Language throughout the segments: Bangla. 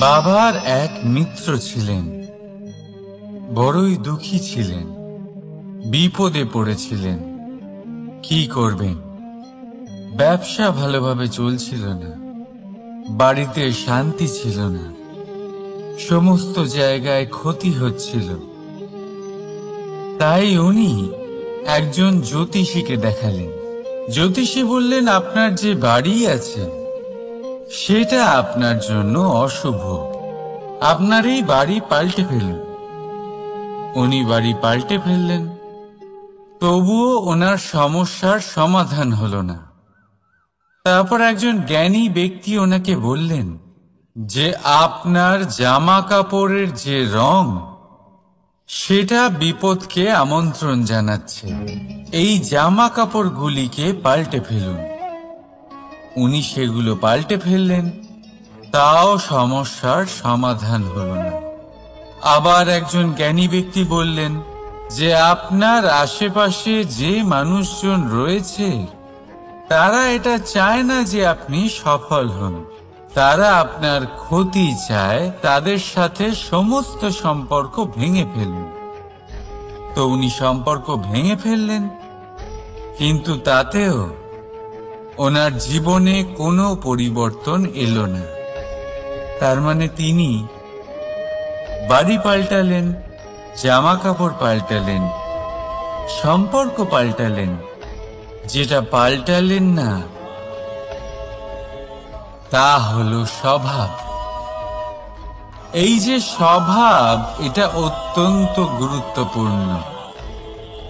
বাবার এক মিত্র ছিলেন, বড়ই দুঃখী ছিলেন, বিপদে পড়েছিলেন। কি করবেন? ব্যবসা ভালোভাবে চলছিল না, বাড়িতে শান্তি ছিল না, সমস্ত জায়গায় ক্ষতি হচ্ছিল। তাই উনি একজন জ্যোতিষীকে দেখালেন। জ্যোতিষী বললেন, আপনার যে বাড়ি আছে সেটা আপনার জন্য অশুভ, আপনার এই বাড়ি পাল্টে ফেলুন। উনি বাড়ি পাল্টে ফেললেন, তবুও ওনার সমস্যার সমাধান হলো না। তারপর একজন জ্ঞানী ব্যক্তি ওনাকে বললেন যে আপনার জামা কাপড়ের যে রং সেটা বিপদকে আমন্ত্রণ জানাচ্ছে, এই জামা কাপড়গুলিকে পাল্টে ফেলুন। উনি সেগুলো পাল্টে ফেললেন, তাও সমস্যার সমাধান হলো না। আবার একজন জ্ঞানী ব্যক্তি বললেন যে আপনার আশেপাশে যে মানুষজন রয়েছে তারা এটা চায় না যে আপনি সফল হন, তারা আপনার ক্ষতি চায়, তাদের সাথে সমস্ত সম্পর্ক ভেঙে ফেলুন। তো উনি সম্পর্ক ভেঙে ফেললেন, কিন্তু তাতেও ওনার জীবনে কোনো পরিবর্তন এলো না। তার মানে তিনি বাড়ি পাল্টালেন, জামা কাপড় পাল্টালেন, সম্পর্ক পাল্টালেন, যেটা পাল্টালেন না তা হলো স্বভাব। এই যে স্বভাব, এটা অত্যন্ত গুরুত্বপূর্ণ।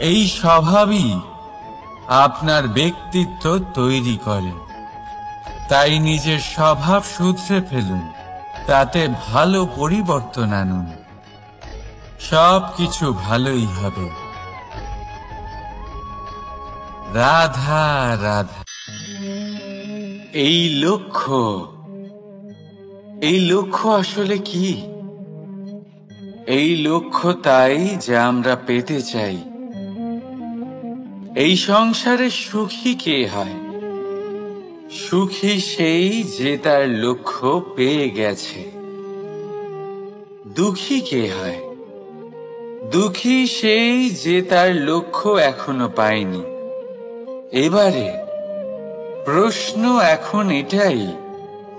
এই স্বভাবই আপনার ব্যক্তিত্ব তৈরি করে। তাই নিজের স্বভাব শুধরে ফেলুন, তাতে ভালো পরিবর্তন আনুন, সবকিছু ভালোই হবে। রাধা রাধা। এই লক্ষ্য আসলে কি? এই লক্ষ্য তাই যা আমরা পেতে চাই। এই সংসারে সুখী কে হয়? সুখী সেই যে তার লক্ষ্য পেয়ে গেছে। দুঃখী কে হয়? দুঃখী সেই যে তার লক্ষ্য এখনো পায়নি। এবারে প্রশ্ন এখন এটাই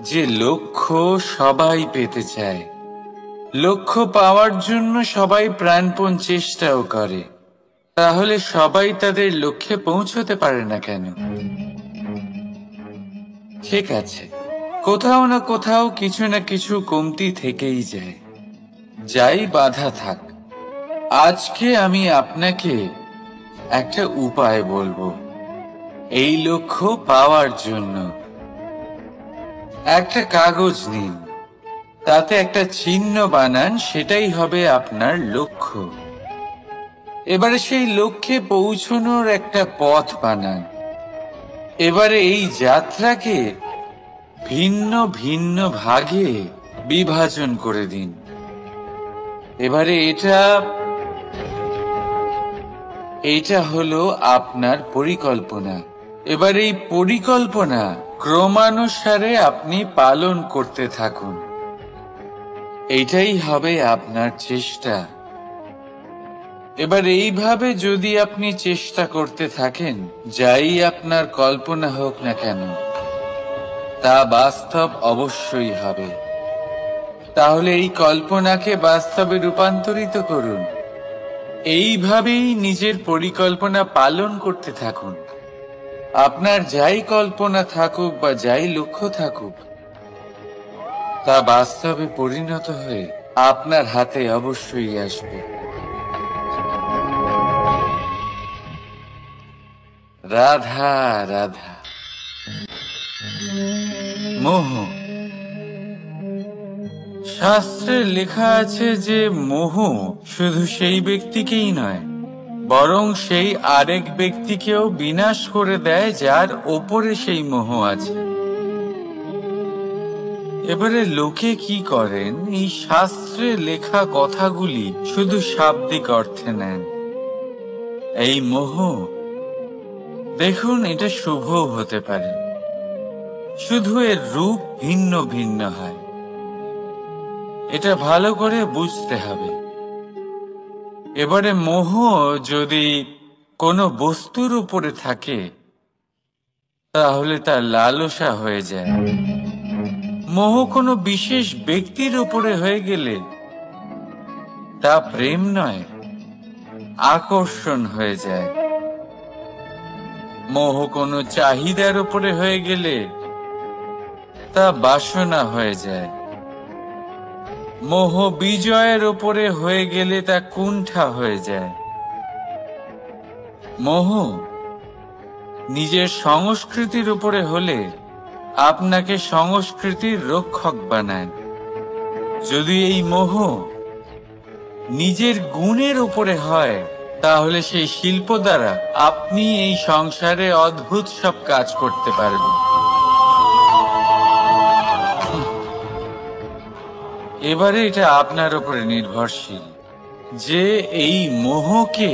যে লক্ষ্য সবাই পেতে চায়, লক্ষ্য পাওয়ার জন্য সবাই প্রাণপণ চেষ্টাও করে, তাহলে সবাই তাদের লক্ষ্যে পৌঁছতে পারে না কেন? ঠিক আছে, কোথাও না কোথাও কিছু না কিছু কমতি থেকেই যায়, যাই বাধা থাক। আজকে আমি আপনাকে একটা উপায় বলবো এই লক্ষ্য পাওয়ার জন্য। একটা কাগজ নিন, তাতে একটা চিহ্ন বানান, সেটাই হবে আপনার লক্ষ্য। এবারে সেই লক্ষ্যে পৌঁছানোর একটা পথ বানান। এবারে এই যাত্রাকে ভিন্ন ভিন্ন ভাগে বিভাজন করে দিন। এবারে এটা হলো আপনার পরিকল্পনা। এবার এই পরিকল্পনা ক্রমানুসারে আপনি পালন করতে থাকুন। এইটাই হবে আপনার চেষ্টা। এবার এইভাবে যদি আপনি চেষ্টা করতে থাকেন, যাই আপনার কল্পনা হোক না কেন তা বাস্তব অবশ্যই হবে। তাহলে এই কল্পনাকে বাস্তবে রূপান্তরিত করুন। এইভাবেই নিজের পরিকল্পনা পালন করতে থাকুন। আপনার যাই কল্পনা থাকুক বা যাই লক্ষ্য থাকুক, তা বাস্তবে পরিণত হয়ে আপনার হাতে অবশ্যই আসবে। রাধা রাধা। মোহ। শাস্ত্রে লেখা আছে যে মোহ শুধু সেই ব্যক্তিকেই নয়, বরং সেই আরেক ব্যক্তিকেও বিনাশ করে দেয় যার ওপরে সেই মোহ আছে। এবারে লোকে কি করেন, এই শাস্ত্রে লেখা কথাগুলি শুধু শাব্দিক অর্থে নেন। এই মোহ, দেখুন, এটা শুভ হতে পারে, শুধু এর রূপ ভিন্ন ভিন্ন হয়। এটা ভালো করে বুঝতে হবে। এবারে মোহ যদি কোনো বস্তুর উপরে থাকে তাহলে তা লালসা হয়ে যায়। মোহ কোনো বিশেষ ব্যক্তির উপরে হয়ে গেলে তা প্রেম নয়, আকর্ষণ হয়ে যায়। মোহ কোনো চাহিদার উপরে হয়ে গেলে তা বাসনা হয়ে যায়। মোহ বিজয়ের উপরে হয়ে গেলে তা কুণ্ঠা হয়ে যায়। মোহ নিজের সংস্কৃতির উপরে হলে আপনাকে সংস্কৃতির রক্ষক বানায়। যদি এই মোহ নিজের গুণের উপরে হয় তাহলে সেই শিল্প দ্বারা আপনি এই সংসারে অদ্ভুত সব কাজ করতে পারবেন। এবারে এটা আপনার উপরে নির্ভরশীল যে এই মোহকে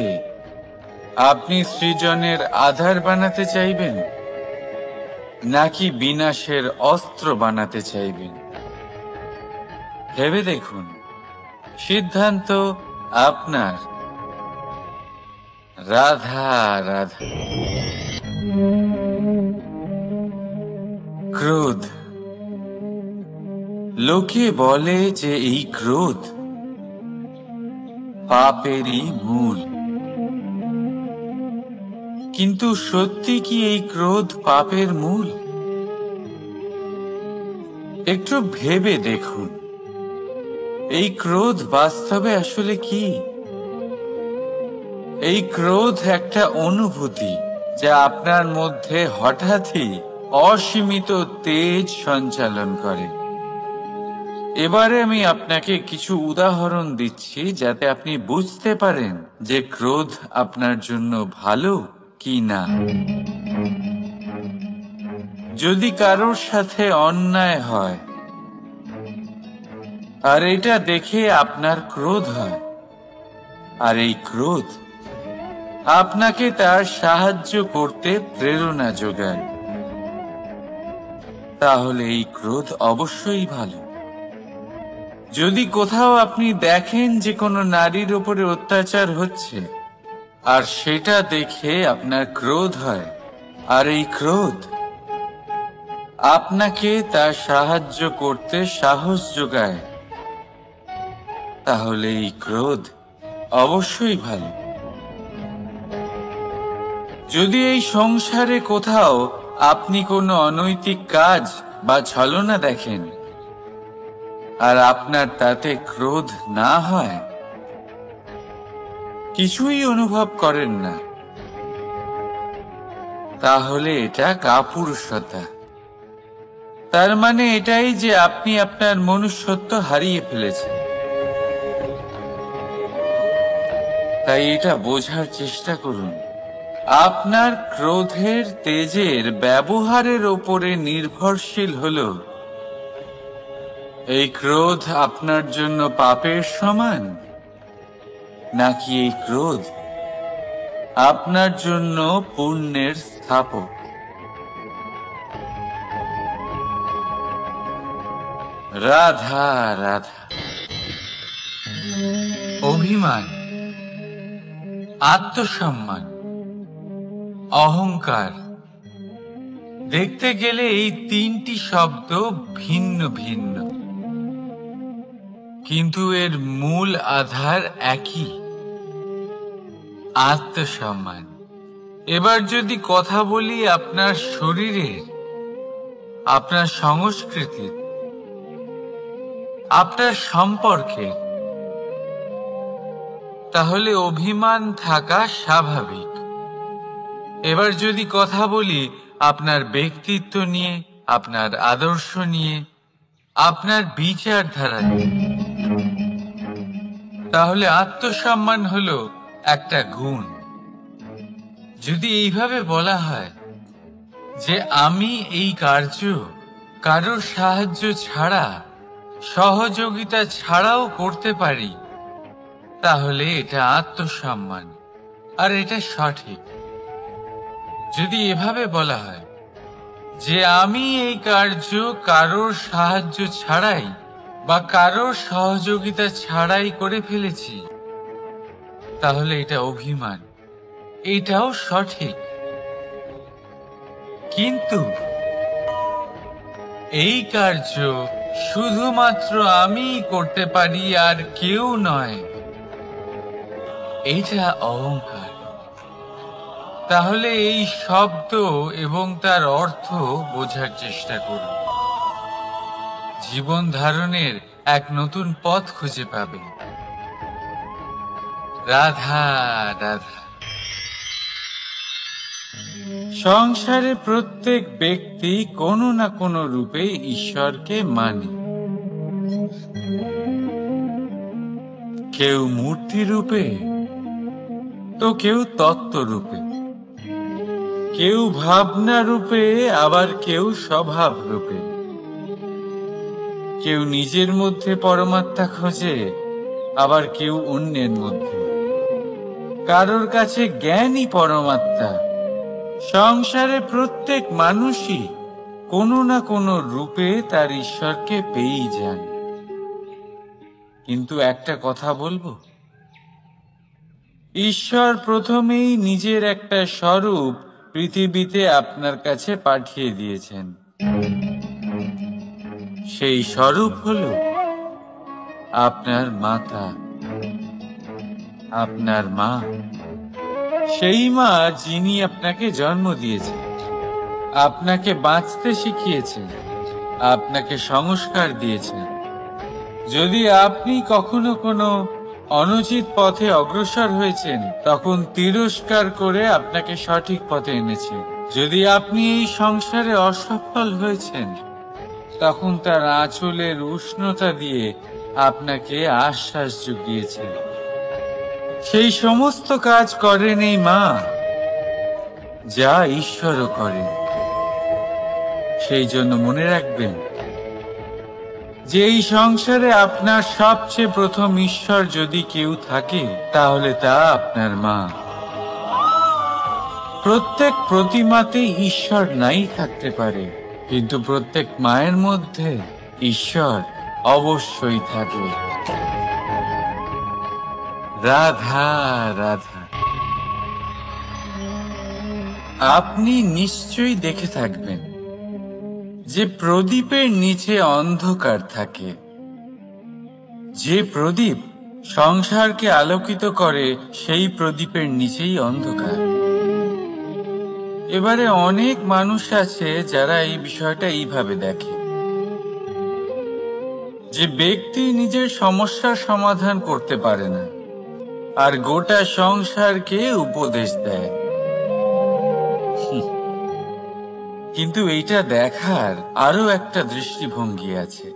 আপনি সৃজনের আধার বানাতে চাইবেন নাকি বিনাশের অস্ত্র বানাতে চাইবেন। ভেবে দেখুন, সিদ্ধান্ত আপনার। রাধা রাধা। ক্রোধ। লোকে বলে যে এই ক্রোধ পাপেরই মূল, কিন্তু সত্যি কি এই ক্রোধ পাপের মূল? একটু ভেবে দেখুন, এই ক্রোধ বাস্তবে আসলে কি? এই ক্রোধ একটা অনুভূতি যা আপনার মধ্যে হঠাৎই অসীমিত তেজ সঞ্চালন করে। এবারে আমি আপনাকে কিছু উদাহরণ দিচ্ছি যাতে আপনি বুঝতে পারেন যে ক্রোধ আপনার জন্য ভালো কি না। যদি কারোর সাথে অন্যায় হয় আর এটা দেখে আপনার ক্রোধ হয়, আর এই ক্রোধ আপনাকে তার সাহায্য করতে প্রেরণা যোগায়, তাহলে এই ক্রোধ অবশ্যই ভালো। যদি কোথাও আপনি দেখেন যে কোনো নারীর উপরে অত্যাচার হচ্ছে আর সেটা দেখে আপনার ক্রোধ হয়, আর এই ক্রোধ আপনাকে তার সাহায্য করতে সাহস যোগায়, তাহলে এই ক্রোধ অবশ্যই ভালো। যদি এই সংসারে কোথাও আপনি কোনো অনৈতিক কাজ বা ছলনা দেখেন আর আপনার তাতে ক্রোধ না হয়, কিছুই অনুভব করেন না, তাহলে এটা কাপুরুষতা। তার মানে এটাই যে আপনি আপনার মনুষ্যত্ব হারিয়ে ফেলেছেন। তাই এটা বোঝার চেষ্টা করুন, আপনার ক্রোধের তেজের ব্যবহারের ওপরে নির্ভরশীল হলো এই ক্রোধ আপনার জন্য পাপের সমান নাকি এই ক্রোধ আপনার জন্য পুণ্যের স্থাপক। রাধা রাধা। অভিমান, আত্মসম্মান, অহংকার, দেখতে গেলে এই তিনটি শব্দ ভিন্ন ভিন্ন, কিন্তু এর মূল আধার একই, আত্মসম্মান। এবার যদি কথা বলি আপনার শরীরের, আপনার সংস্কৃতির, আপনার সম্পর্কের, তাহলে অভিমান থাকা স্বাভাবিক। এবার যদি কথা বলি আপনার ব্যক্তিত্ব নিয়ে, আপনার আদর্শ নিয়ে, আপনার বিচারধারা নিয়ে, তাহলে আত্মসম্মান হলো একটা গুণ। যদি এইভাবে বলা হয় যে আমি এই কার্য কারোর সাহায্য ছাড়া, সহযোগিতা ছাড়াও করতে পারি, তাহলে এটা আত্মসম্মান আর এটা সঠিক। যদি এভাবে বলা হয় যে আমি এই কার্য কারোর সাহায্য ছাড়াই বা কারোর সহযোগিতা ছাড়াই করে ফেলেছি, তাহলে এটা অভিমান, এটাও সঠিক। কিন্তু এই কার্য শুধুমাত্র আমিই করতে পারি, আর কেউ নয়, এটা অহংকার। তাহলে এই শব্দ এবং তার অর্থ বোঝার চেষ্টা করুন। জীবন ধারণের এক নতুন পথ খুঁজে পাবেন। রাধা রাধা। সংসারে প্রত্যেক ব্যক্তি কোনো না কোনো রূপে ঈশ্বরকে মানে। কেউ মূর্তি রূপে, তো কেউ তত্ত্ব রূপে, কেউ ভাবনা রূপে, আবার কেউ স্বভাব রূপে। কেউ নিজের মধ্যে পরমাত্মা খোঁজে, আবার কেউ অন্যের মধ্যে। কারোর কাছে জ্ঞানই পরমাত্মা। সংসারে প্রত্যেক মানুষই কোনো না কোনো রূপে তার ঈশ্বরকে পেয়েই যান। কিন্তু একটা কথা বলবো, ঈশ্বর প্রথমেই নিজের একটা স্বরূপ পৃথিবীতে আপনার কাছে পাঠিয়ে দিয়েছেন। সেই স্বরূপ হলো আপনার মাতা, আপনার মা। সেই মা যিনি আপনাকে জন্ম দিয়েছেন, আপনাকে বাঁচতে শিখিয়েছেন, আপনাকে সংস্কার দিয়েছেন। যদি আপনি কখনো কোনো অনুচিত পথে অগ্রসর হয়েছেন, তখন তিরস্কার করে আপনাকে সঠিক পথে এনেছেন। যদি আপনি এই সংসারে অসফল হয়েছেন, তখন তার আঁচলের উষ্ণতা দিয়ে আপনাকে আশ্বাস জুগিয়েছেন। সেই সমস্ত কাজ করেন এই মা, যা ঈশ্বরও করেন। সেই জন্য মনে রাখবেন যে এই সংসারে আপনার সবচেয়ে প্রথম ঈশ্বর যদি কেউ থাকে, তাহলে তা আপনার মা। প্রত্যেক প্রতিমাতেই ঈশ্বর নাই থাকতে পারে, কিন্তু প্রত্যেক মায়ের মধ্যে ঈশ্বর অবশ্যই থাকে। রাধা রাধা। আপনি নিশ্চয়ই দেখে থাকবেন যে প্রদীপের নিচে অন্ধকার থাকে। যে প্রদীপ সংসারকে আলোকিত করে, সেই প্রদীপের নিচেই অন্ধকার। এবারে অনেক মানুষ আছে যারা এই বিষয়টা এইভাবে দেখে যে ব্যক্তি নিজের সমস্যার সমাধান করতে পারে না, আর গোটা সংসারকে উপদেশ দেয়। কিন্তু এইটা দেখার আরো একটা দৃষ্টিভঙ্গি আছে,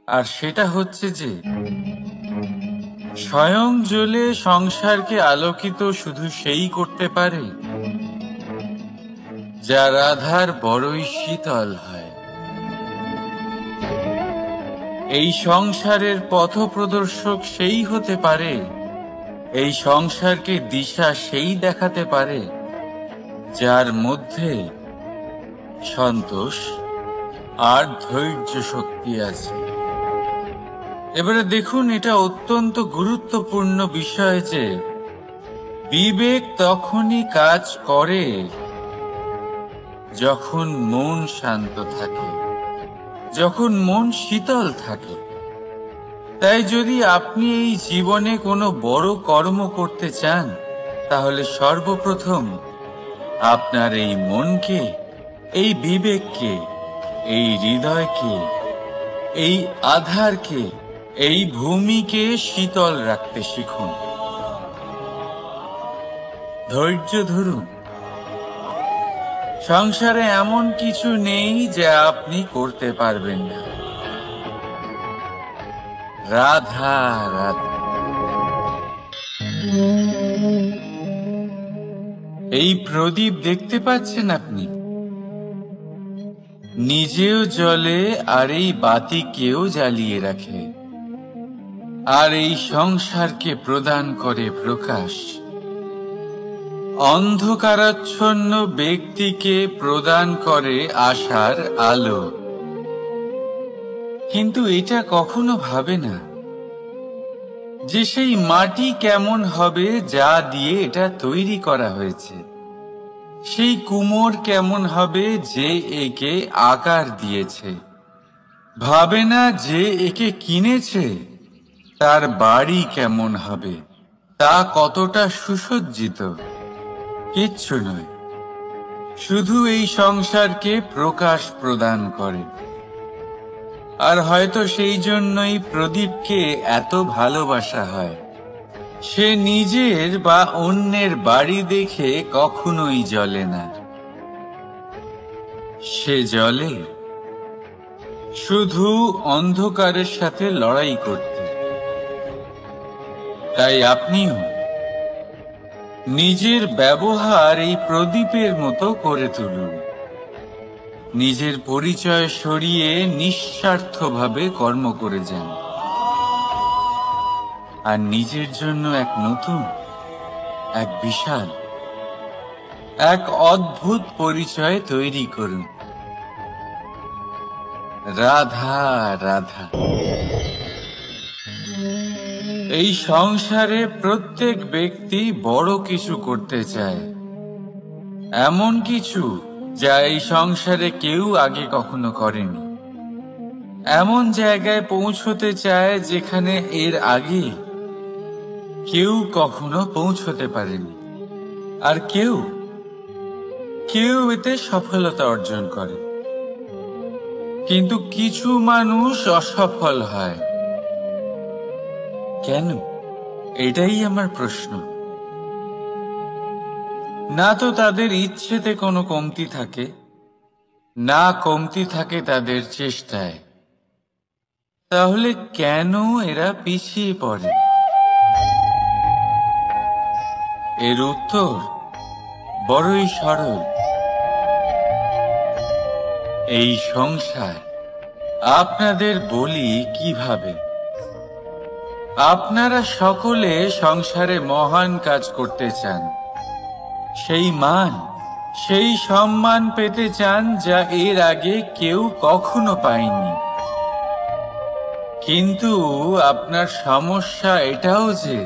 আর সেটা হচ্ছে যে স্বয়ং জ্বলে সংসারকে আলোকিত শুধু সেই করতে পারে যা রাধার বড়ই শীতল হয়। এই সংসারের পথপ্রদর্শক সেই হতে পারে, এই সংসারকে দিশা সেই দেখাতে পারে যার মধ্যে সন্তোষ আর ধৈর্য শক্তি আছে। এবারে দেখুন, এটা অত্যন্ত গুরুত্বপূর্ণ বিষয় যে বিবেক তখনই কাজ করে যখন মন শান্ত থাকে, যখন মন শীতল থাকে। তাই যদি আপনি এই জীবনে কোনো বড় কর্ম করতে চান, তাহলে সর্বপ্রথম আপনার এই মনকে, এই বিবেককে, এই হৃদয়কে, এই আধারকে, এই ভূমিকে শীতল রাখতে শিখুন। ধৈর্য ধরুন। সংসারে এমন কিছু নেই যা আপনি করতে পারবেন না। রাধা রাধা। এই প্রদীপ দেখতে পাচ্ছেন আপনি? নিজেও জ্বলে আর এই বাতিকেও জ্বালিয়ে রাখে, আর এই সংসারকে প্রদান করে প্রকাশ। অন্ধকারাচ্ছন্ন ব্যক্তিকে প্রদান করে আশার আলো। কিন্তু এটা কখনো ভাবে না যে সেই মাটি কেমন হবে যা দিয়ে এটা তৈরি করা হয়েছে, সেই কুমোর কেমন হবে যে একে আকার দিয়েছে। ভাবে না যে একে কিনেছে তার বাড়ি কেমন হবে, তা কতটা সুসজ্জিত। কিচ্ছু নয়, শুধু এই সংসারকে প্রকাশ প্রদান করে। আর হয়তো সেই জন্যই প্রদীপকে এত ভালোবাসা হয়। সে নিজের বা অন্যের বাড়ি দেখে কখনোই জ্বলে না, সে জ্বলে শুধু অন্ধকারের সাথে লড়াই করতে। তাই আপনিও নিজের ব্যবহার এই প্রদীপের মতো করে তুলুন। নিজের পরিচয় সরিয়ে নিঃস্বার্থভাবে কর্ম করে যান, আর নিজের জন্য এক নতুন, এক বিশাল, এক অদ্ভুত পরিচয় তৈরি করুন। রাধা রাধা। এই সংসারে প্রত্যেক ব্যক্তি বড় কিছু করতে চায়, এমন কিছু যা এই সংসারে কেউ আগে কখনো করেনি। এমন জায়গায় পৌঁছতে চায় যেখানে এর আগে কেউ কখনো পৌঁছতে পারেনি। আর কেউ এতে সফলতা অর্জন করে, কিন্তু কিছু মানুষ অসফল হয় কেন? এটাই আমার প্রশ্ন। না তো তাদের ইচ্ছেতে কোনো কমতি থাকে, না কমতি থাকে তাদের চেষ্টায়। তাহলে কেন এরা পিছিয়ে পড়ে? এর উত্তর বড়ই সরল। এই সংসার আপনাদের বলি কিভাবে। আপনারা সকলে সংসারে মহান কাজ করতে চান, সেই মান, সেই সম্মান পেতে চান যা এর আগে কেউ কখনো পায়নি। কিন্তু আপনার সমস্যা এটাও যে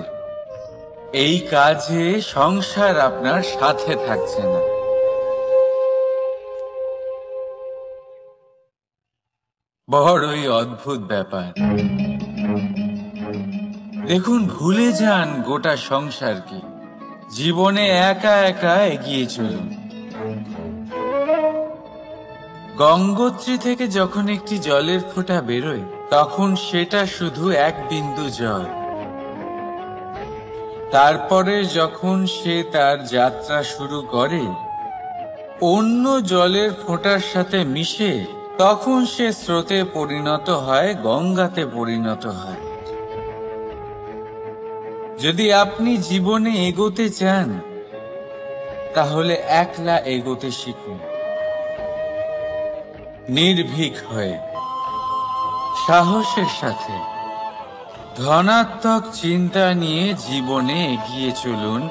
এই কাজে সংসার আপনার সাথে থাকছে না। বড়ই অদ্ভুত ব্যাপার। দেখুন, ভুলে যান গোটা সংসারকে, জীবনে একা একা এগিয়ে চলুন। গঙ্গোত্রী থেকে যখন একটি জলের ফোঁটা বেরোয়, তখন সেটা শুধু এক বিন্দু জল। তারপরে যখন সে তার যাত্রা শুরু করে অন্য জলের ফোঁটার সাথে মিশে, তখন সে স্রোতে পরিণত হয়, গঙ্গাতে পরিণত হয়। যদি আপনি জীবনে এগোতে চান, তাহলে একলা এগোতে শিখুন, নির্ভীক হয়ে, সাহসের সাথে, ধনাত্মক চিন্তা নিয়ে জীবনে এগিয়ে চলুন,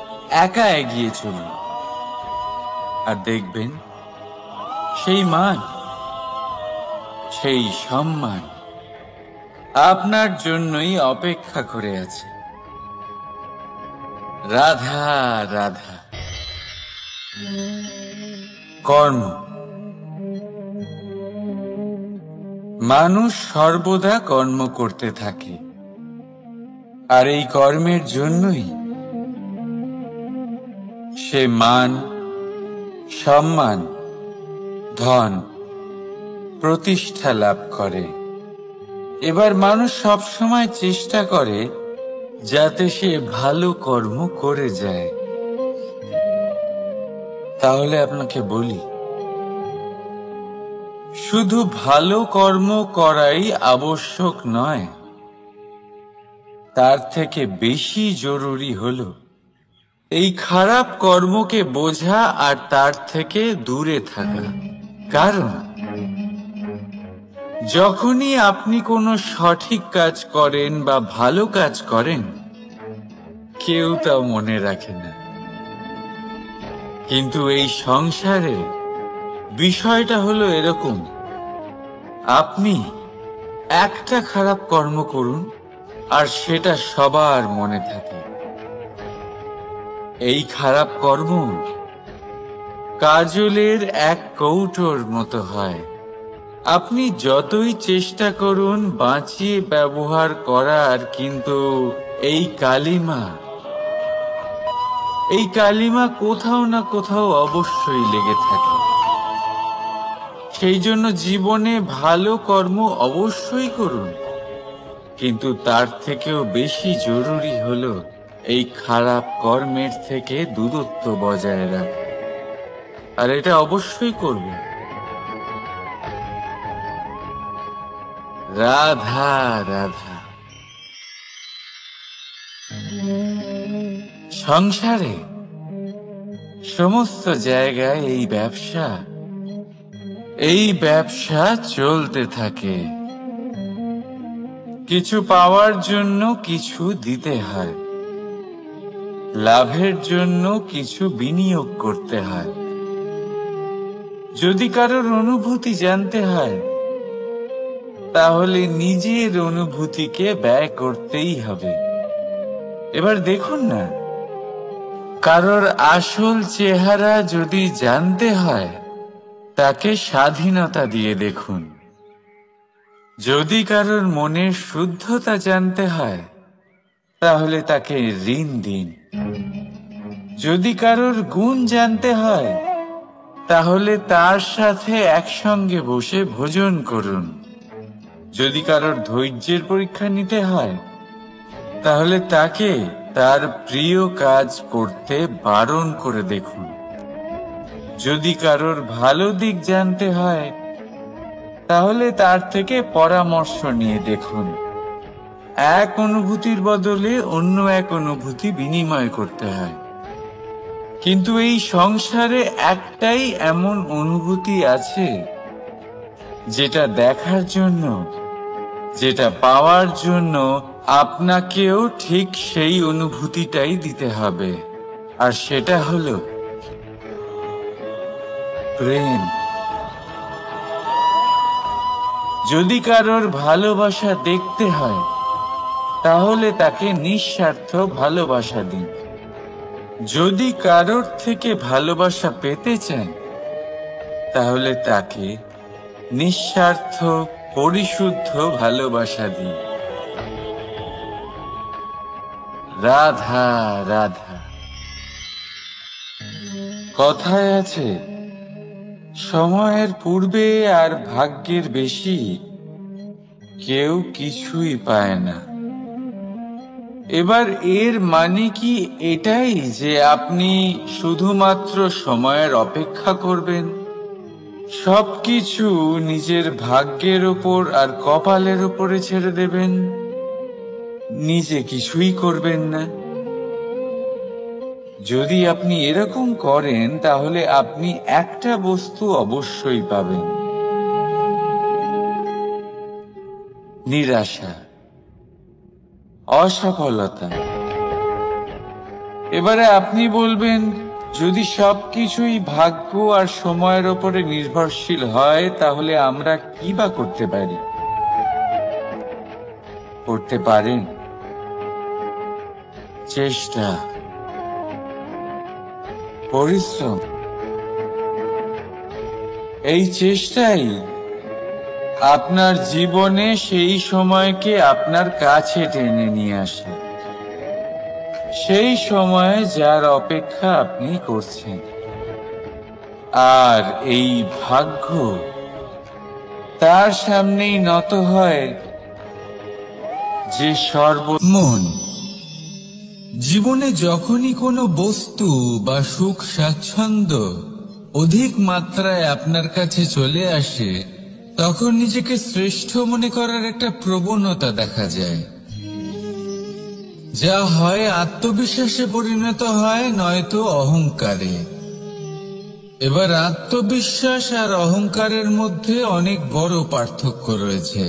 একা এগিয়ে চলুন। আর দেখবেন সেই মান, সেই সম্মান আপনার জন্যই অপেক্ষা করে আছে। রাধা রাধা। কর্ম। মানুষ সর্বদা কর্ম করতে থাকে, আর এই কর্মের জন্যই সে মান, সম্মান, ধন, প্রতিষ্ঠা লাভ করে। এবার মানুষ সবসময় চেষ্টা করে যাতে সে ভালো কর্ম করে যায়। তাহলে আপনাকে বলি, শুধু ভালো কর্ম করাই আবশ্যক নয়, তার থেকে বেশি জরুরি হলো এই খারাপ কর্মকে বোঝা আর তার থেকে দূরে থাকা। কারণ যখনই আপনি কোনো সঠিক কাজ করেন বা ভালো কাজ করেন, কেউ তা মনে রাখে না। কিন্তু এই সংসারে বিষয়টা হলো এরকম, আপনি একটা খারাপ কর্ম করুন আর সেটা সবার মনে থাকে। এই খারাপ কর্ম কাজলের এক কৌটোর মতো হয়। আপনি যতই চেষ্টা করুন বাঁচিয়ে ব্যবহার করার, কিন্তু এই কালিমা কোথাও না কোথাও অবশ্যই লেগে থাকে। সেই জন্য জীবনে ভালো কর্ম অবশ্যই করুন, কিন্তু তার থেকেও বেশি জরুরি হলো এই খারাপ কর্মের থেকে দূরত্ব বজায় রাখা। আর এটা অবশ্যই করবেন। রাধা রাধা। সংসারে সমস্ত জায়গায় এই ব্যবসা চলতে থাকে। কিছু পাওয়ার জন্য কিছু দিতে হয়, লাভের জন্য কিছু বিনিয়োগ করতে হয়। যদি কারোর অনুভূতি জানতে হয়, তাহলে নিজের অনুভূতিকে ব্যয় করতেই হবে। এবার দেখুন না, কারোর আসল চেহারা যদি জানতে হয়, তাকে স্বাধীনতা দিয়ে দেখুন। যদি কারোর মনের শুদ্ধতা জানতে হয়, তাহলে তাকে ঋণ দিন। যদি কারোর গুণ জানতে হয়, তাহলে তার সাথে একসঙ্গে বসে ভোজন করুন। যদি কারোর ধৈর্যের পরীক্ষা নিতে হয়, তাহলে তাকে তার প্রিয় কাজ করতে বারণ করে দেখুন। যদি কারোর ভালো দিক জানতে হয়, তাহলে তার থেকে পরামর্শ নিয়ে দেখুন। এক অনুভূতির বদলে অন্য এক অনুভূতি বিনিময় করতে হয়। কিন্তু এই সংসারে একটাই এমন অনুভূতি আছে, যেটা দেখার জন্য, যেটা পাওয়ার জন্য আপনাকেও ঠিক সেই অনুভূতিটাই দিতে হবে। আর সেটা হলো প্রেম। যদি কারোর ভালোবাসা দেখতে হয়, তাহলে তাকে নিঃস্বার্থ ভালোবাসা দিন। যদি কারোর থেকে ভালোবাসা পেতে চান, তাহলে তাকে নিঃস্বার্থ পরিশুদ্ধ ভালোবাসা দিন। রাধা রাধা। কথায় আছে, সময়ের পূর্বে আর ভাগ্যের বেশি কেউ কিছুই পায় না। এবার এর মানে কি এটাই যে আপনি শুধুমাত্র সময়ের অপেক্ষা করবেন, সবকিছু নিজের ভাগ্যের ওপর আর কপালের ওপরে ছেড়ে দেবেন, নিজে কিছুই করবেন না? যদি আপনি এরকম করেন, তাহলে আপনি একটা বস্তু অবশ্যই পাবেন: নিরাশা, অসফলতা। এবারে আপনি বলবেন, যদি সবকিছুই ভাগ্য আর সময়ের ওপরে নির্ভরশীল হয়, তাহলে আমরা কি বা করতে পারি? করতে পারেন চেষ্টা, পরিশ্রম। এই চেষ্টাই আপনার জীবনে সেই সময়কে আপনার কাছে টেনে নিয়ে আসে, সেই সময়ে যার অপেক্ষা আপনি করছেন। আর এই ভাগ্য তার সামনেই নত হয় যে মন। জীবনে যখনই কোনো বস্তু বা সুখ স্বাচ্ছন্দ্য অধিক মাত্রায় আপনার কাছে চলে আসে, তখন নিজেকে শ্রেষ্ঠ মনে করার একটা প্রবণতা দেখা যায়, যা হয় আত্মবিশ্বাসে পরিণত হয়, নয়তো অহংকারে। এবার আত্মবিশ্বাস আর অহংকারের মধ্যে অনেক বড় পার্থক্য রয়েছে।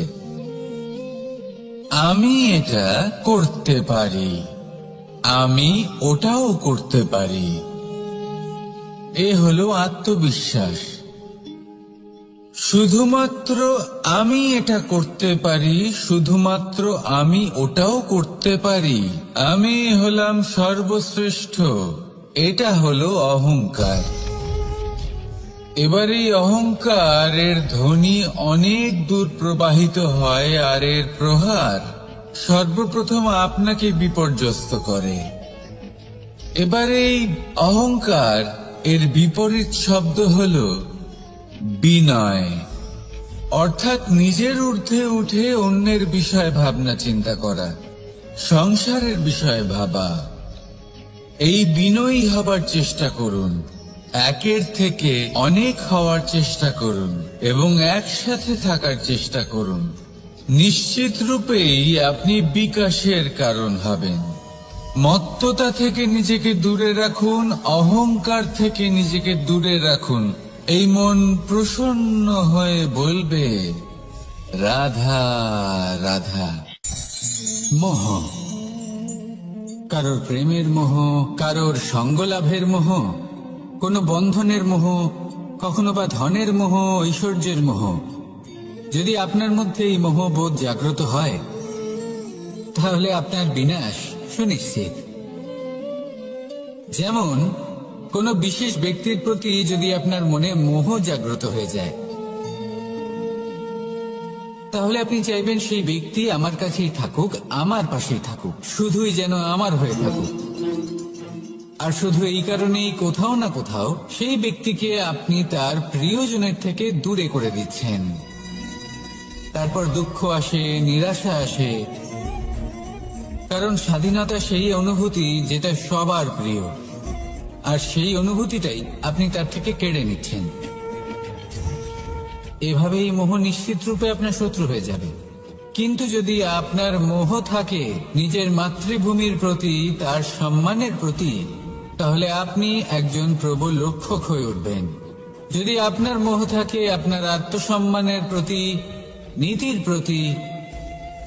আমি এটা করতে পারি, আমি ওটাও করতে পারি, এ হলো আত্মবিশ্বাস। শুধুমাত্র আমি এটা করতে পারি, শুধুমাত্র আমি ওটাও করতে পারি, আমি হলাম সর্বশ্রেষ্ঠ, এটা হলো অহংকার। এবার এই অহংকারের ধ্বনি অনেক দূর প্রবাহিত হয়, আর এর প্রহার সর্বপ্রথম আপনাকে বিপর্যস্ত করে। এবার এই অহংকার এর বিপরীত শব্দ হলো বিনয়, অর্থাৎ নিজের ঊর্ধ্বে উঠে অন্যের বিষয়ে ভাবনা চিন্তা করা, সংসারের বিষয়ে ভাবা। এই বিনয়ী হবার চেষ্টা করুন, একের থেকে অনেক হওয়ার চেষ্টা করুন এবং একসাথে থাকার চেষ্টা করুন। নিশ্চিত রূপেই আপনি বিকাশের কারণ হবেন। মত্ততা থেকে নিজেকে দূরে রাখুন, অহংকার থেকে নিজেকে দূরে রাখুন। এই মন প্রসন্ন হয়ে বলবে, রাধা রাধা। মোহ, কারোর প্রেমের মোহ, কারোর সঙ্গলাভের মোহ, কোনো বন্ধনের মোহ, কখনো বা ধনের মোহ, ঐশ্বর্যের মোহ। যদি আপনার মধ্যে এই মোহবোধ জাগ্রত হয়, তাহলে আপনার বিনাশ সুনিশ্চিত। যেমন কোনো বিশেষ ব্যক্তির প্রতি যদি আপনার মনে মোহ জাগ্রত হয়ে যায়, তাহলে আপনি চাইবেন সেই ব্যক্তি আমার কাছেই থাকুক, আমার পাশেই থাকুক, শুধুই যেন আমার হয়ে থাকুক। আর শুধু এই কারণেই কোথাও না কোথাও সেই ব্যক্তিকে আপনি তার প্রিয়জনের থেকে দূরে করে দিচ্ছেন। তারপর দুঃখ আসে, নিরাশা আসে, কারণ স্বাধীনতা সেই অনুভূতি যেটা সবার প্রিয়, আর সেই অনুভূতিটাই আপনি তার থেকে কেড়ে নিচ্ছেন। এভাবেই মোহ নিশ্চিত রূপে আপনার শত্রু হয়ে যাবে। কিন্তু যদি আপনার মোহ থাকে নিজের মাতৃভূমির প্রতি, তার সম্মানের প্রতি, তাহলে আপনি একজন প্রবল রক্ষক হয়ে উঠবেন। যদি আপনার মোহ থাকে আপনার আত্মসম্মানের প্রতি, নীতির প্রতি,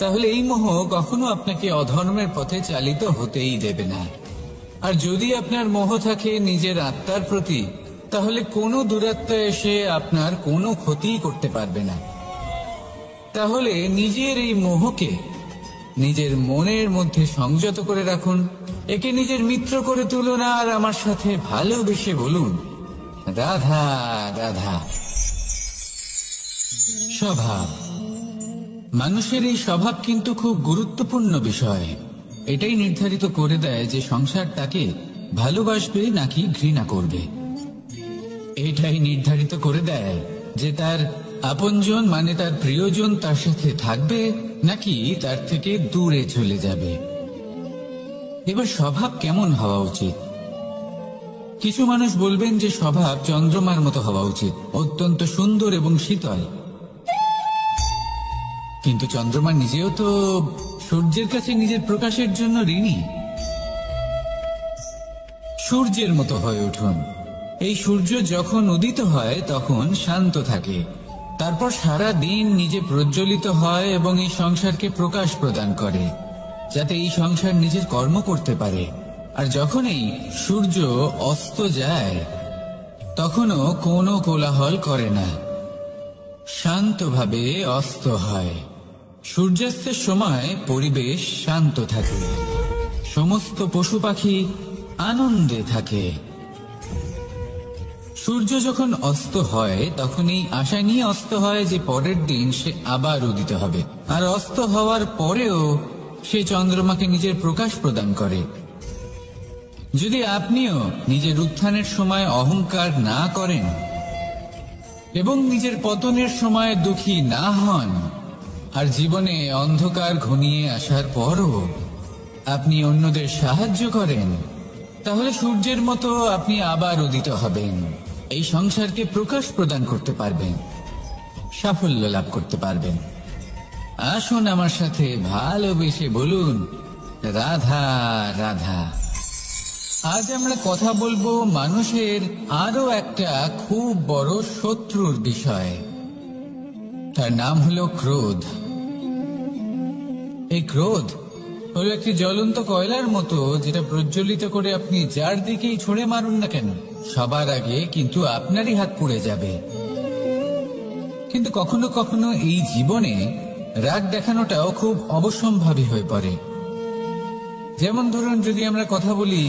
তাহলে এই মোহ কখনো আপনাকে অধর্মের পথে চালিত হতেই দেবে না। আর যদি আপনার মোহ থাকে নিজের আত্মার প্রতি, তাহলে কোনো দুরাত্মা এসে আপনার কোনো ক্ষতি করতে পারবে না। তাহলে নিজের এই মোহকে নিজের মনের মধ্যে সংযত করে রাখুন, একে নিজের মিত্র করে তুলুন, আর আমার সাথে ভালোবেসে বলুন, রাধা রাধা। স্বভাব, মানুষের এই স্বভাব কিন্তু খুব গুরুত্বপূর্ণ বিষয়। এটাই নির্ধারিত করে দেয় যে সংসার তাকে ভালোবাসবে নাকি ঘৃণা করবে। এটাই নির্ধারিত করে দেয় যে তার আপনজন মানে তার প্রিয়জন তার সাথে থাকবে নাকি তার থেকে দূরে চলে যাবে। এবার স্বভাব কেমন হওয়া উচিত? কিছু মানুষ বলবেন যে স্বভাব চন্দ্রমার মতো হওয়া উচিত, অত্যন্ত সুন্দর এবং শীতল। কিন্তু চন্দ্রমা নিজেও তো সূর্যের কাছে নিজের প্রকাশের জন্য ঋণী। সূর্যের মতো হয়ে উঠুন। এই সূর্য যখন উদিত হয় তখন শান্ত থাকে, তারপর সারা দিন নিজে প্রজ্বলিত হয় এবং এই সংসারকে প্রকাশ প্রদান করে, যাতে এই সংসার নিজের কর্ম করতে পারে। আর যখন এই সূর্য অস্ত যায় তখনও কোনো কোলাহল করে না, শান্তভাবে অস্ত হয়। সূর্যাস্তের সময় পরিবেশ শান্ত থাকে, সমস্ত পশু পাখি আনন্দে থাকে। সূর্য যখন অস্ত হয় তখন এই আশা নিয়ে অস্ত হয় যে পরের দিন সে আবার উদিত হবে, আর অস্ত হওয়ার পরেও সে চন্দ্রমাকে নিজের প্রকাশ প্রদান করে। যদি আপনিও নিজের উত্থানের সময় অহংকার না করেন এবং নিজের পতনের সময় দুঃখী না হন, আর জীবনে অন্ধকার ঘনিয়ে আসার পরও আপনি অন্যদের সাহায্য করেন, তাহলে সূর্যের মতো আপনি আবার উদিত হবেন, এই সংসারকে প্রকাশ প্রদান করতে পারবেন, সাফল্য লাভ করতে পারবেন। আসুন আমার সাথে ভালোবেসে বলুন, রাধা রাধা। আজ আমরা কথা বলবো মানুষের আরো একটা খুব বড় শত্রুর বিষয়। তার নাম হলো ক্রোধ। এই ক্রোধ হলো একটি জ্বলন্ত কয়লার মতো, যেটা প্রজ্বলিত করে আপনি যার দিকেই ছুঁড়ে মারুন না কেন, সবার আগে কিন্তু আপনারই হাত পুড়ে যাবে। কিন্তু কখনো কখনো এই জীবনে রাগ দেখানোটাও খুব অবশ্যম্ভাবী হয়ে পড়ে। যেমন ধরুন, যদি আমরা কথা বলি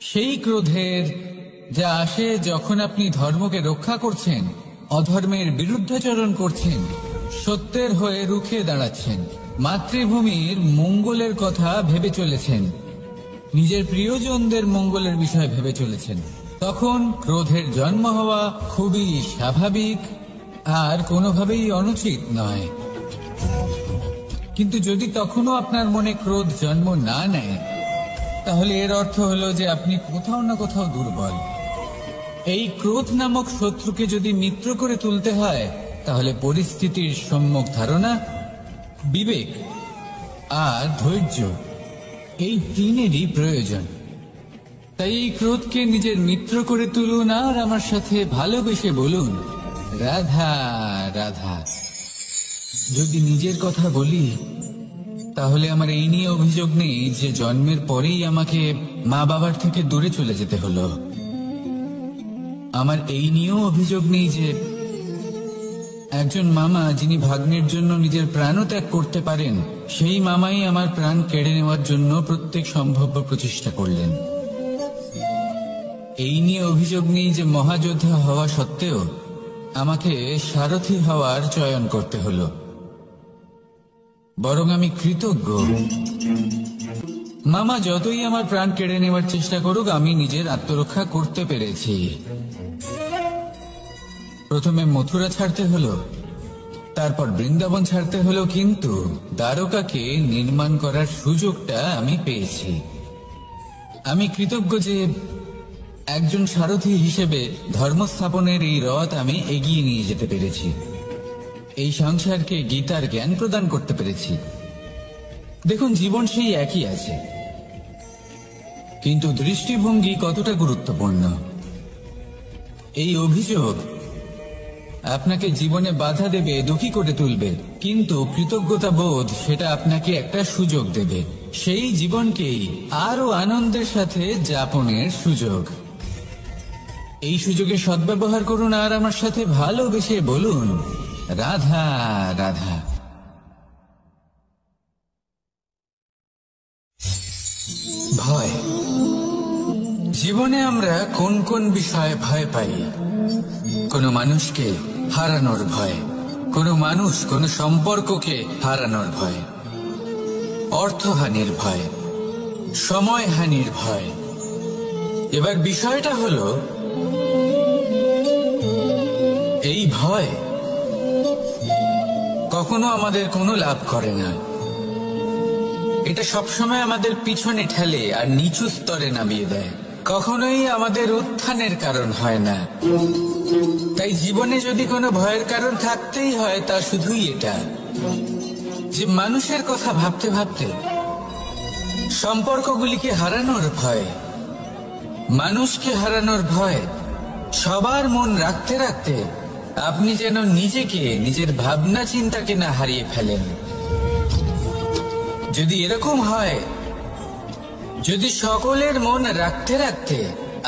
সেই ক্রোধের যা আসে যখন আপনি ধর্মকে রক্ষা করছেন, অধর্মের বিরুদ্ধাচরণ করছেন, সত্যের হয়ে রুখে দাঁড়াচ্ছেন, মাতৃভূমির মঙ্গলের কথা ভেবে চলেছেন, নিজের প্রিয়জনদের মঙ্গলের বিষয় ভেবে চলেছেন, তখন ক্রোধের জন্ম হওয়া খুবই স্বাভাবিক আর কোনোভাবেই অনুচিত নয়। কিন্তু যদি তখনও আপনার মনে ক্রোধ জন্ম না নেয়, তাহলে এর অর্থ হলো যে আপনি কোথাও না কোথাও দুর্বল। এই ক্রোধ নামক শত্রুকে যদি মিত্র করে তুলতে হয়, তাহলে পরিস্থিতির সম্যক ধারণা, বিবেক আর ধৈর্য, এই তিনেরই প্রয়োজন। তাই এই ক্রোধকে নিজের মিত্র করে তুলুন আর আমার সাথে ভালোবেসে বলুন, রাধা রাধা। যদি নিজের কথা বলি, তাহলে আমার এই নিয়ে অভিযোগ নেই যে জন্মের পরেই আমাকে মা বাবার থেকে দূরে চলে যেতে হলো। আমার এই নিয়েও অভিযোগ নেই যে একজন মামা যিনি ভাগ্নের জন্য নিজের প্রাণও ত্যাগ করতে পারেন, সেই মামাই আমার প্রাণ কেড়ে নেওয়ার জন্য প্রত্যেক সম্ভাব্য প্রচেষ্টা করলেন। এই নিয়ে অভিযোগ নেই যে মহাযোদ্ধা হওয়া সত্ত্বেও আমাকে সারথি হওয়ার চয়ন করতে হলো। বরং আমি কৃতজ্ঞ। মামা যতই আমার প্রাণ কেড়ে নেওয়ার চেষ্টা করুক, আমি নিজের আত্মরক্ষা করতে পেরেছি। প্রথমে মথুরা ছাড়তে হলো, তারপর বৃন্দাবন ছাড়তে হলো, কিন্তু দ্বারকাকে নির্মাণ করার সুযোগটা আমি পেয়েছি। আমি কৃতজ্ঞ যে একজন সারথি হিসেবে ধর্মস্থাপনের এই রথ আমি এগিয়ে নিয়ে যেতে পেরেছি। এই সংসারকে গীতার জ্ঞান প্রদান করতে পেরেছি। দেখুন, জীবন সেই একই আছে, কিন্তু দৃষ্টিভঙ্গি কতটা গুরুত্বপূর্ণ। এই অভিযোগ আপনাকে জীবনে বাধা দেবে, দুঃখী করে তুলবে, কিন্তু কৃতজ্ঞতা বোধ সেটা আপনাকে একটা সুযোগ দেবে, সেই জীবনকেই আরো আনন্দের সাথে যাপনের সুযোগ। এই সুযোগে সদ্ব্যবহার করুন আর আমার সাথে ভালোবেসে বলুন, রাধা রাধা। ভয়। জীবনে আমরা কোন কোন বিষয়ে ভয় পাই? কোনো মানুষকে হারানোর ভয়, কোনো মানুষ কোনো সম্পর্ককে হারানোর ভয়, অর্থহানির ভয়, সময়হানির ভয়। এবার বিষয়টা হলো, এই ভয় কখনো আমাদের কোনো লাভ করে না। এটা সবসময় আমাদের পিছনে ঠেলে আর নিচু স্তরে নামিয়ে দেয়, কখনোই আমাদের উত্থানের কারণ হয় না। তাই জীবনে যদি কোনো ভয়ের কারণ থাকতেই হয়, তা শুধুই এটা যে মানুষের কথা ভাবতে ভাবতে সম্পর্কগুলিকে হারানোর ভয়, মানুষকে হারানোর ভয়, সবার মন রাখতে রাখতে আপনি যেন নিজেকে, নিজের ভাবনা চিন্তাকে না হারিয়ে ফেলেন। যদি এরকম হয়, যদি সকলের মন রাখতে রাখতে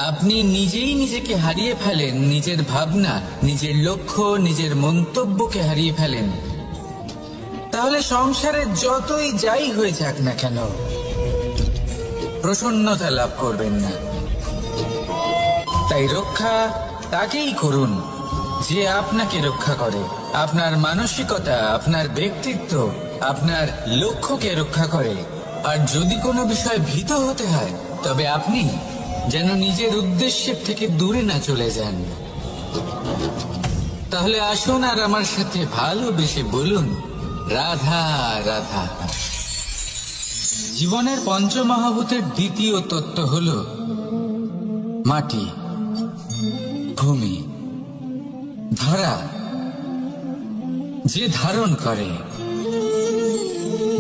আপনি নিজেই নিজেকে হারিয়ে ফেলেন, নিজের ভাবনা, নিজের লক্ষ্য, নিজের মন্তব্যকে হারিয়ে ফেলেন, তাহলে সংসারে যতই যাই হয়ে যাক না কেন, প্রসন্নতা লাভ করবেন না। তাই রক্ষা তাকেই করুন যে আপনাকে রক্ষা করে, আপনার মানসিকতা, আপনার ব্যক্তিত্ব, আপনার লক্ষ্যকে রক্ষা করে। আর যদি কোনো বিষয় ভীত হতে হয়, তবে আপনি যেন নিজের উদ্দেশ্যের থেকে দূরে না চলে যান। তাহলে আসুন আর আমার সাথে ভালোবেসে বলুন, রাধা রাধা। জীবনের পঞ্চমহাভূতের দ্বিতীয় তত্ত্ব হল মাটি, ভূমি, ধরা, যে ধারণ করে,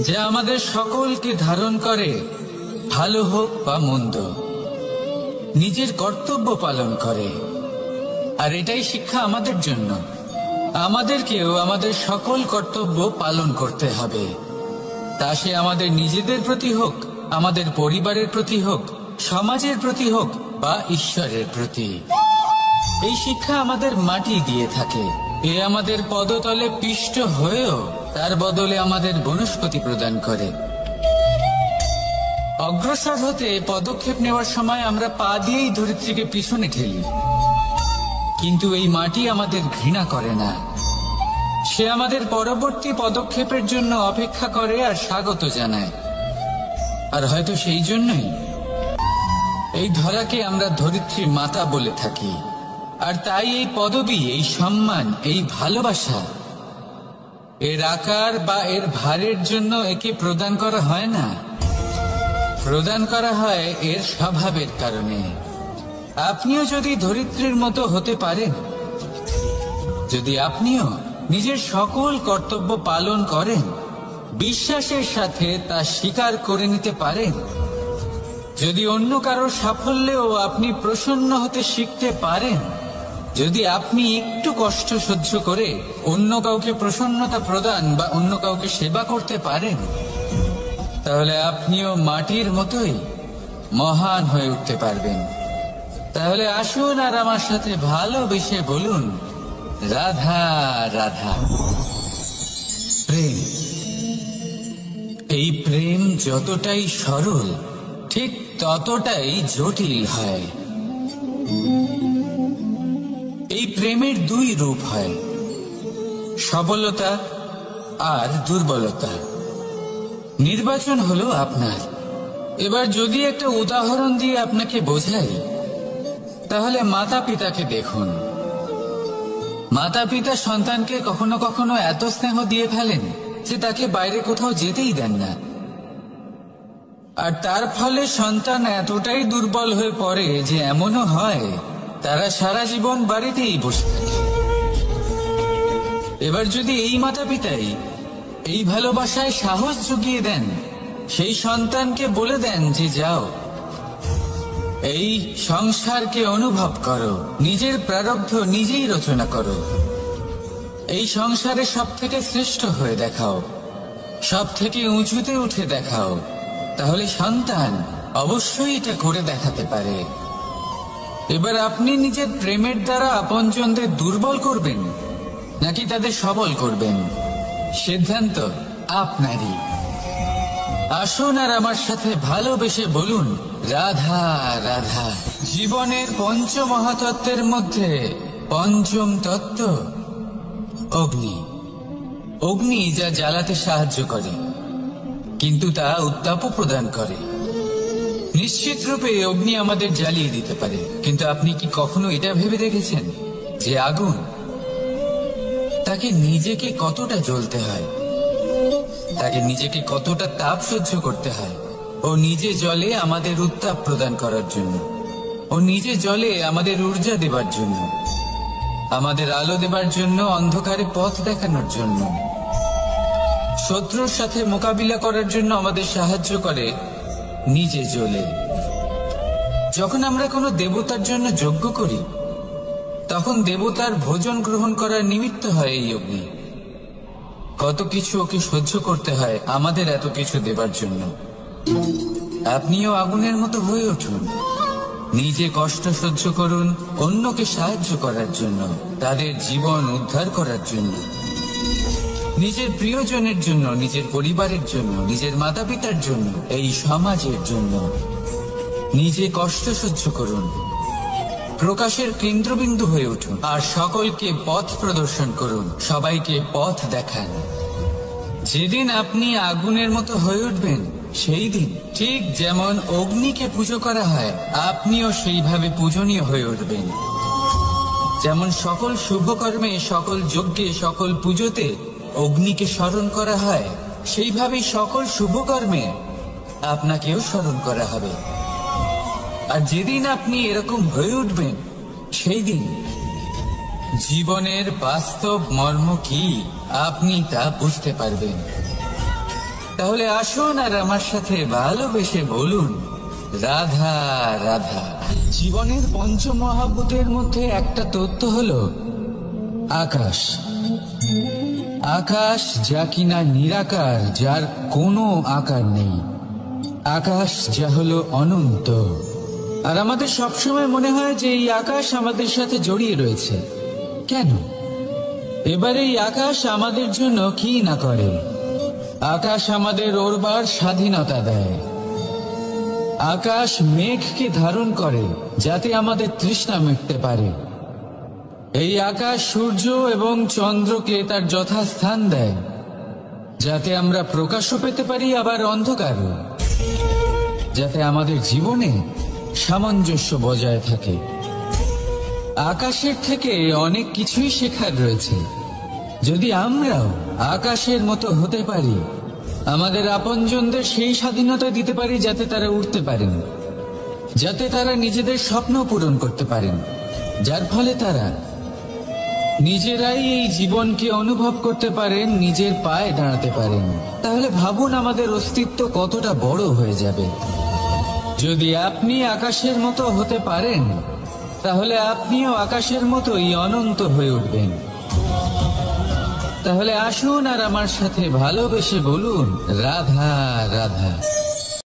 যা আমাদের সকলকে ধারণ করে, ভালো হোক বা মন্দ, নিজের কর্তব্য পালন করে। আর এটাই শিক্ষা আমাদের জন্য। আমাদেরকেও আমাদের সকল কর্তব্য পালন করতে হবে, তা সে আমাদের নিজেদের প্রতি হোক, আমাদের পরিবারের প্রতি হোক, সমাজের প্রতি হোক বা ঈশ্বরের প্রতি। এই শিক্ষা আমাদের মাটি দিয়ে থাকে, এ আমাদের পদতলে পিষ্ট হয়েও তার বদলে আমাদের বনস্পতি প্রদান করে। অগ্রসর হতে পদক্ষেপ নেওয়ার সময় আমরা পা দিয়েই ধরিত্রীকে পিছনে ঠেলি, কিন্তু এই মাটি আমাদের ঘৃণা করে না। সে আমাদের পরবর্তী পদক্ষেপের জন্য অপেক্ষা করে আর স্বাগত জানায়। আর হয়তো সেই জন্যই এই ধরাকে আমরা ধরিত্রীর মাতা বলে থাকি। আর তাই এই পদবী, এই সম্মান, এই ভালোবাসা, এর আকার বা এর ভারের জন্য একে প্রদান করা হয় না, প্রদান করা হয় এর স্বভাবের কারণে। আপনিও যদি ধরিত্রীর মতো হতে পারেন, যদি আপনিও নিজের সকল কর্তব্য পালন করেন, বিশ্বাসের সাথে তা স্বীকার করে নিতে পারেন, যদি অন্য কারোর সাফল্যেও আপনি প্রসন্ন হতে শিখতে পারেন, যদি আপনি একটু কষ্ট সহ্য করে অন্য কাউকে প্রসন্নতা প্রদান বা অন্য কাউকে সেবা করতে পারেন, তাহলে আপনিও মাটির মতোই মহান হয়ে উঠতে পারবেন। তাহলে আসুন আর আমার সাথে ভালোবেসে বলুন, রাধা রাধা। প্রেম, এই প্রেম যতটাই সরল ঠিক ততটাই জটিল হয়। এই প্রেমের দুই রূপ হয়, সবলতা আর দুর্বলতা। নির্বাচন হলো আপনার। এবার যদি একটা উদাহরণ দিয়ে আপনাকে বোঝাই, তাহলে মাতা পিতাকে দেখুন। মাতা পিতা সন্তানকে কখনো কখনো এত স্নেহ দিয়ে ফেলেন যে তাকে বাইরে কোথাও যেতেই দেন না, আর তার ফলে সন্তান এতটাই দুর্বল হয়ে পড়ে যে এমনও হয় তারা সারা জীবন বাড়িতেই বসে থাকে। এবার যদি এই মাতা পিতাই এই ভালোবাসায় সাহস জুগিয়ে দেন, সেই সন্তানকে বলে দেন যে যাও, এই সংসারকে অনুভব করো, নিজের প্রারব্ধ নিজেই রচনা করো, এই সংসারে সব থেকে শ্রেষ্ঠ হয়ে দেখাও, সব থেকে উঁচুতে উঠে দেখাও, তাহলে সন্তান অবশ্যই এটা করে দেখাতে পারে। এবার আপনি নিজের প্রেমের দ্বারা আপনজনদের দুর্বল করবেন নাকি তাদের সবল করবেন, সিদ্ধান্ত আপনারই। আসুন আর আমার সাথে ভালোবেসে বলুন, রাধা রাধা। জীবনের পঞ্চমহাতত্ত্বের মধ্যে পঞ্চম তত্ত্ব অগ্নি। অগ্নি যা জ্বালাতে সাহায্য করে, কিন্তু তা উত্তাপও প্রদান করে। নিশ্চিত রূপে অগ্নি আমাদের জ্বালিয়ে দিতে পারে, কিন্তু আপনি কি কখনো এটা ভেবে দেখেছেন যে আগুন, তাকে নিজেকে কতটা জ্বলতে হয়, তাকে নিজেকে কতটা তাপ সহ্য করতে হয়। ও নিজে জলে আমাদের উত্তাপ প্রদান করার জন্য, ও নিজে জলে আমাদের ঊর্জা দেবার জন্য, আমাদের আলো দেবার জন্য, অন্ধকারে পথ দেখানোর জন্য, শত্রুর সাথে মোকাবিলা করার জন্য আমাদের সাহায্য করে নিজে জ্বলে। যখন আমরা কোনো দেবতার জন্য যজ্ঞ করি, তখন দেবতার ভোজন গ্রহণ করার নিমিত্ত হয় এই অগ্নি। কত কিছু ওকে সহ্য করতে হয় আমাদের এত কিছু দেবার জন্য। আপনিও আগুনের মতো হয়ে উঠুন, নিজে কষ্ট সহ্য করুন অন্যকে সাহায্য করার জন্য, তাদের জীবন উদ্ধার করার জন্য, নিজের প্রিয়জনের জন্য, নিজের পরিবারের জন্য, নিজের মাতা পিতার জন্য, এই সমাজের জন্য। নিজে কষ্ট সহ্য করুন, প্রকাশের কেন্দ্রবিন্দু হয়ে উঠুন, আর সকলকে পথ প্রদর্শন করুন, সবাইকে পথ দেখান। যেদিন আপনি আগুনের মতো হয়ে উঠবেন, সেই দিন ঠিক যেমন অগ্নিকে পুজো করা হয়, আপনিও সেইভাবে পূজনীয় হয়ে উঠবেন। যেমন সকল শুভকর্মে, সকল যজ্ঞে, সকল পুজোতে অগ্নিকে স্মরণ করা হয়, সেইভাবেই সকল শুভকর্মে আপনাকেও স্মরণ করা হবে। আর যেদিন আপনি এরকম হয়ে উঠবেন, সেই দিন জীবনের বাস্তব মর্ম কি আপনি তা বুঝতে পারবেন। তাহলে আসুন আর আমার সাথে ভালোবেসে বলুন, রাধা রাধা। জীবনের পঞ্চমহাভূতের মধ্যে একটা তত্ত্ব হলো আকাশ। আকাশ যা কিনা নিরাকার, যার কোনো আকার নেই। আকাশ যা হলো অনন্ত। আর আমাদের সবসময় মনে হয় যে এই আকাশ আমাদের সাথে জড়িয়ে রয়েছে। কেন? এবার এই আকাশ আমাদের জন্য কি না করে। আকাশ আমাদের ওড়বার স্বাধীনতা দেয়। আকাশ মেঘকে ধারণ করে যাতে আমাদের তৃষ্ণা মিটতে পারে। এই আকাশ সূর্য এবং চন্দ্রকে তার যথাস্থান দেয় যাতে আমরা প্রকাশও পেতে পারি, আবার অন্ধকারও, যাতে আমাদের জীবনে সামঞ্জস্য বজায় থাকে। আকাশের থেকে অনেক কিছুই শেখার রয়েছে। যদি আমরাও আকাশের মতো হতে পারি, আমাদের আপনজনদের সেই স্বাধীনতা দিতে পারি যাতে তারা উড়তে পারেন, যাতে তারা নিজেদের স্বপ্ন পূরণ করতে পারেন, যার ফলে তারা নিজেরাই এই জীবনকে অনুভব করতে পারেন, নিজের পায়ে দাঁড়াতে পারেন, তাহলে ভাবুন আমাদের অস্তিত্ব কতটা বড় হয়ে যাবে। যদি আপনি আকাশের মতো হতে পারেন, তাহলে আপনিও আকাশের মতোই অনন্ত হয়ে উঠবেন। তাহলে আসুন আর আমার সাথে ভালোবেসে বলুন, রাধা রাধা।